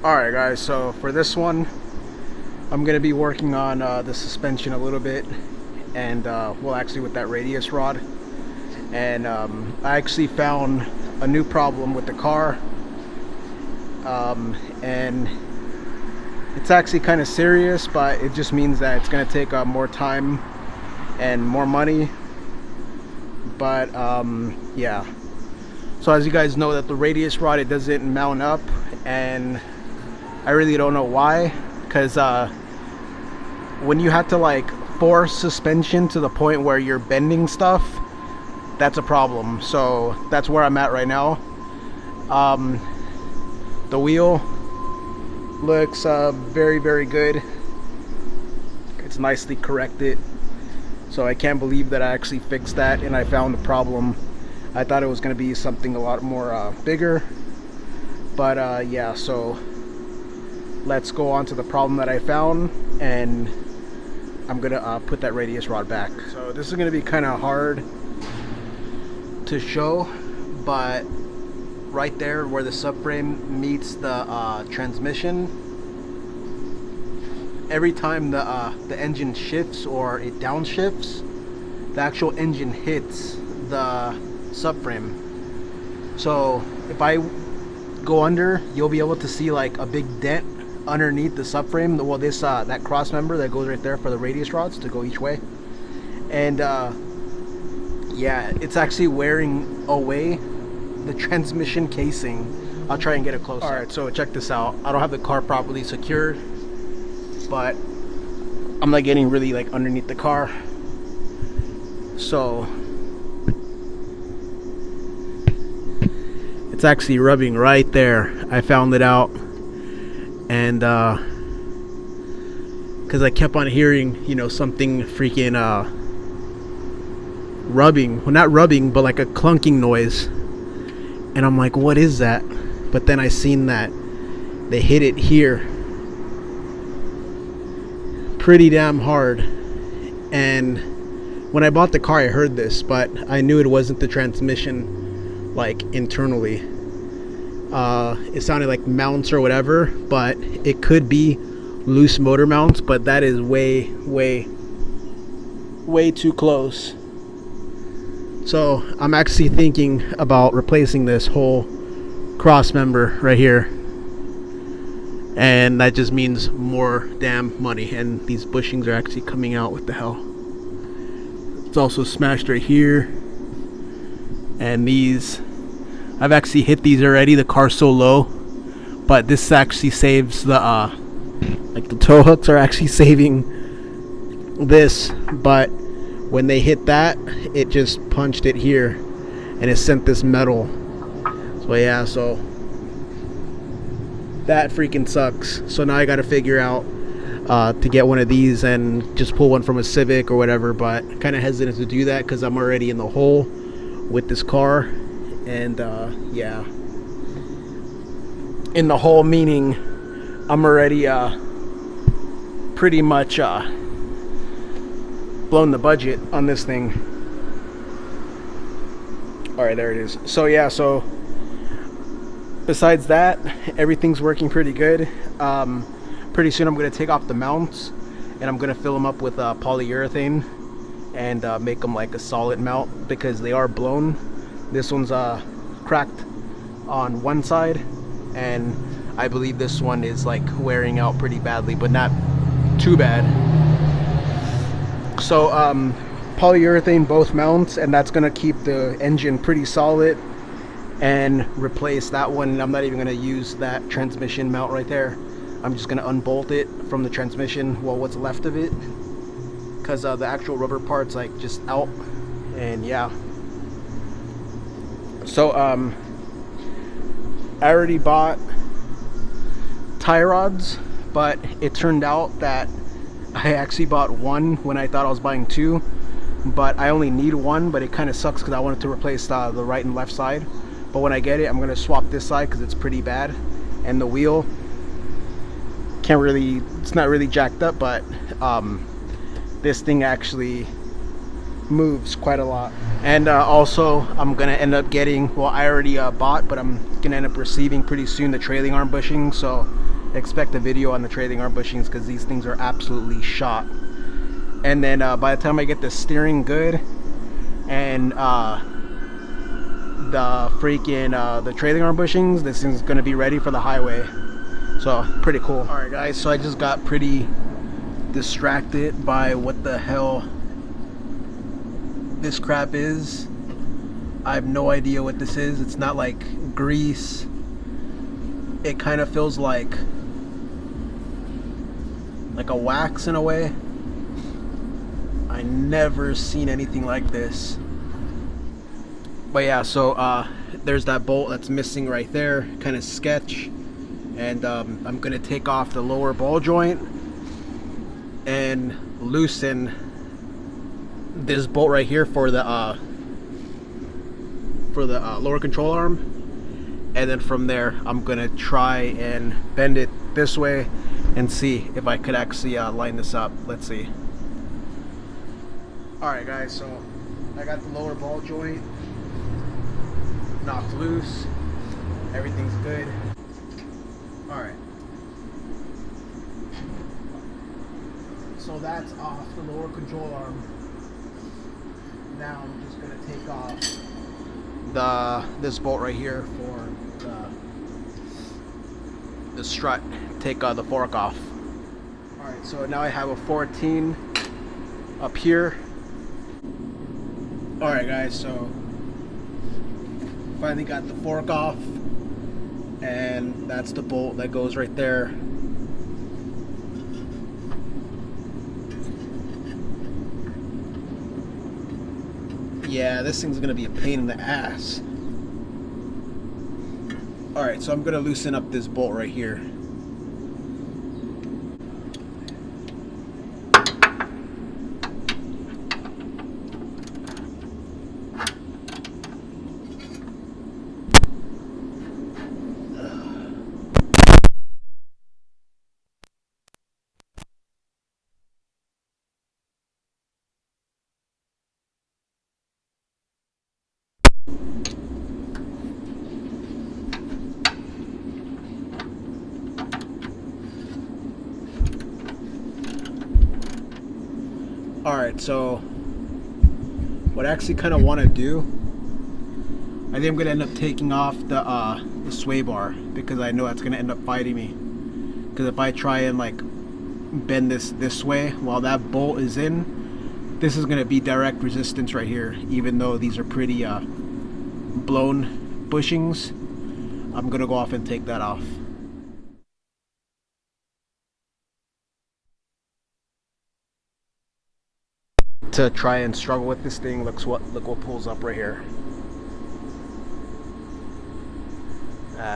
Alright guys, so for this one I'm going to be working on the suspension a little bit, and well, actually with that radius rod. And I actually found a new problem with the car, and it's actually kind of serious, but it just means that it's going to take more time and more money. But yeah, so as you guys know, that the radius rod, it doesn't mount up, and I really don't know why, because when you have to like force suspension to the point where you're bending stuff, that's a problem. So that's where I'm at right now. The wheel looks very, very good. It's nicely corrected, so I can't believe that I actually fixed that and I found the problem. I thought it was going to be something a lot more bigger, but yeah, so let's go on to the problem that I found, and I'm gonna put that radius rod back. So this is gonna be kind of hard to show, but right there where the subframe meets the transmission, every time the engine shifts or it downshifts, the actual engine hits the subframe. So if I go under, you'll be able to see like a big dent underneath the subframe. Well, this that cross member that goes right there for the radius rods to go each way. And yeah, it's actually wearing away the transmission casing. I'll try and get it closer. All right, so check this out. I don't have the car properly secured, but I'm not getting really like underneath the car, so it's actually rubbing right there. I found it out, and because I kept on hearing, you know, something freaking rubbing, well, not rubbing, but like a clunking noise, and I'm like, what is that? But then I seen that they hit it here pretty damn hard, and when I bought the car I heard this, but I knew it wasn't the transmission like internally. It sounded like mounts or whatever, but it could be loose motor mounts, but that is way too close. So I'm actually thinking about replacing this whole cross member right here, and that just means more damn money. And these bushings are actually coming out. What the hell? It's also smashed right here, and these, I've actually hit these already. The car's so low, but this actually saves the like the tow hooks are actually saving this, but when they hit that, it just punched it here and it sent this metal. So yeah, so that freaking sucks. So now I got to figure out to get one of these and just pull one from a Civic or whatever, but kind of hesitant to do that because I'm already in the hole with this car. And yeah, in the hole meaning I'm already pretty much blown the budget on this thing. All right, there it is. So yeah, so besides that, everything's working pretty good. Pretty soon I'm going to take off the mounts and I'm going to fill them up with polyurethane and make them like a solid mount, because they are blown. This one's cracked on one side, and I believe this one is like wearing out pretty badly, but not too bad. So polyurethane both mounts, and that's gonna keep the engine pretty solid, and replace that one. I'm not even gonna use that transmission mount right there. I'm just gonna unbolt it from the transmission, well, what's left of it, because the actual rubber part's like just out. And yeah, so I already bought tie rods, but it turned out that I actually bought one when I thought I was buying two, but I only need one. But it kind of sucks because I wanted to replace the right and left side. But when I get it, I'm going to swap this side because it's pretty bad, and the wheel can't really, it's not really jacked up, but this thing actually moves quite a lot. And also I'm gonna end up getting, well, I already bought, but I'm gonna end up receiving pretty soon, the trailing arm bushing. So expect a video on the trailing arm bushings because these things are absolutely shot. And then by the time I get the steering good and the freaking the trailing arm bushings, this thing's gonna be ready for the highway. So pretty cool. All right guys, so I just got pretty distracted by what the hell this crap is. I have no idea what this is. It's not like grease. It kind of feels like a wax in a way. I never seen anything like this. But yeah, so there's that bolt that's missing right there, kind of sketch. And I'm gonna take off the lower ball joint and loosen this bolt right here for the lower control arm, and then from there I'm gonna try and bend it this way and see if I could actually line this up. Let's see. Alright guys, so I got the lower ball joint knocked loose, everything's good. Alright, so that's off the lower control arm. Now I'm just gonna take off this bolt right here for the strut. Take the fork off. Alright, so now I have a 14 up here. Alright guys, so finally got the fork off, and that's the bolt that goes right there. Yeah, this thing's gonna be a pain in the ass. Alright, so I'm gonna loosen up this bolt right here. Alright, so what I actually kind of want to do, I think I'm going to end up taking off the sway bar, because I know that's going to end up fighting me. Because if I try and like bend this way while that bolt is in, this is going to be direct resistance right here. Even though these are pretty blown bushings, I'm going to go off and take that off. To try and struggle with this thing, look what pulls up right here.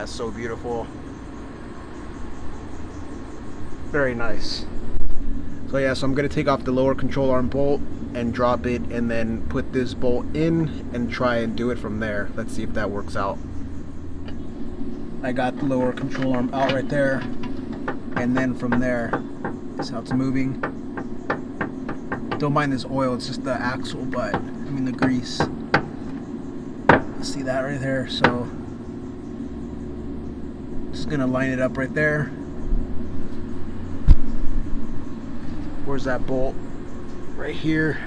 So beautiful, very nice. So yeah, so I'm gonna take off the lower control arm bolt and drop it, and then put this bolt in and try and do it from there. Let's see if that works out. I got the lower control arm out right there, and then from there, that's how it's moving. Don't mind this oil, it's just the axle, but I mean the grease. See that right there? So just gonna line it up right there. Where's that bolt? Right here.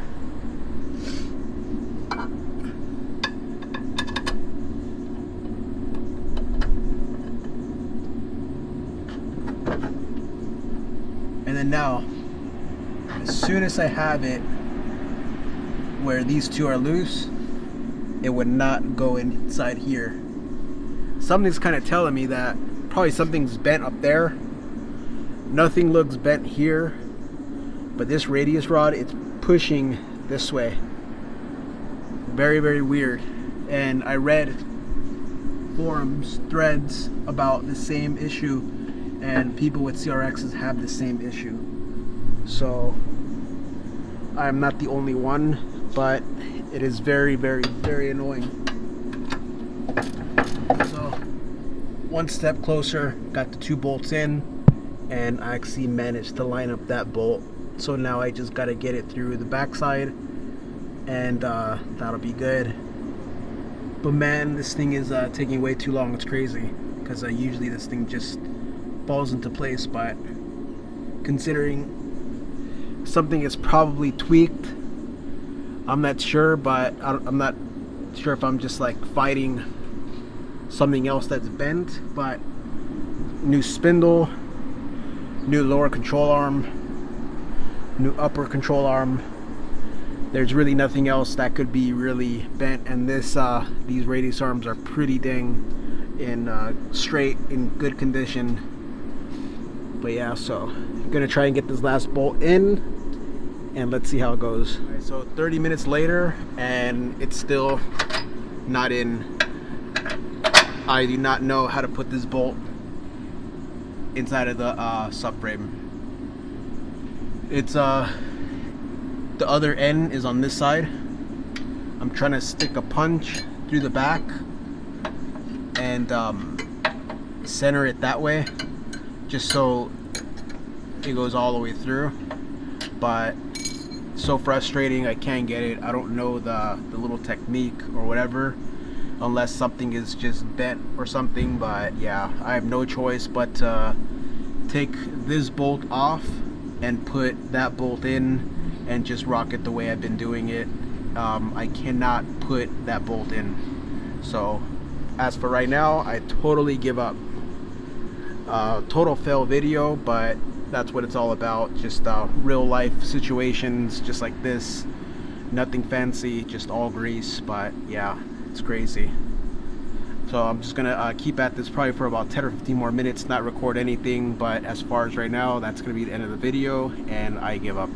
And then now, as soon as I have it where these two are loose, it would not go inside here. Something's kind of telling me that probably something's bent up there. Nothing looks bent here, but this radius rod, it's pushing this way. Very, very weird. And I read forums, threads about the same issue, and people with CRXs have the same issue. So I'm not the only one, but it is very, very, very annoying. So one step closer, got the two bolts in, and I actually managed to line up that bolt. So now I just got to get it through the backside, and that'll be good. But man, this thing is taking way too long. It's crazy, because usually this thing just falls into place, but considering something is probably tweaked, I'm not sure, but I'm not sure if I'm just like fighting something else that's bent. But new spindle, new lower control arm, new upper control arm. There's really nothing else that could be really bent, and these radius arms are pretty dang in straight, in good condition. But yeah, so I'm gonna try and get this last bolt in, and let's see how it goes. Right, so 30 minutes later, and it's still not in. I do not know how to put this bolt inside of the subframe. It's the other end is on this side. I'm trying to stick a punch through the back and center it that way, just so it goes all the way through. But so frustrating, I can't get it. I don't know the little technique or whatever, unless something is just bent or something. But yeah, I have no choice but to take this bolt off and put that bolt in and just rock it the way I've been doing it. I cannot put that bolt in. So as for right now, I totally give up. Total fail video, but that's what it's all about. Just real life situations just like this. Nothing fancy, just all grease. But yeah, it's crazy. So I'm just gonna keep at this probably for about 10 or 15 more minutes, not record anything. But as far as right now, that's gonna be the end of the video, and I give up.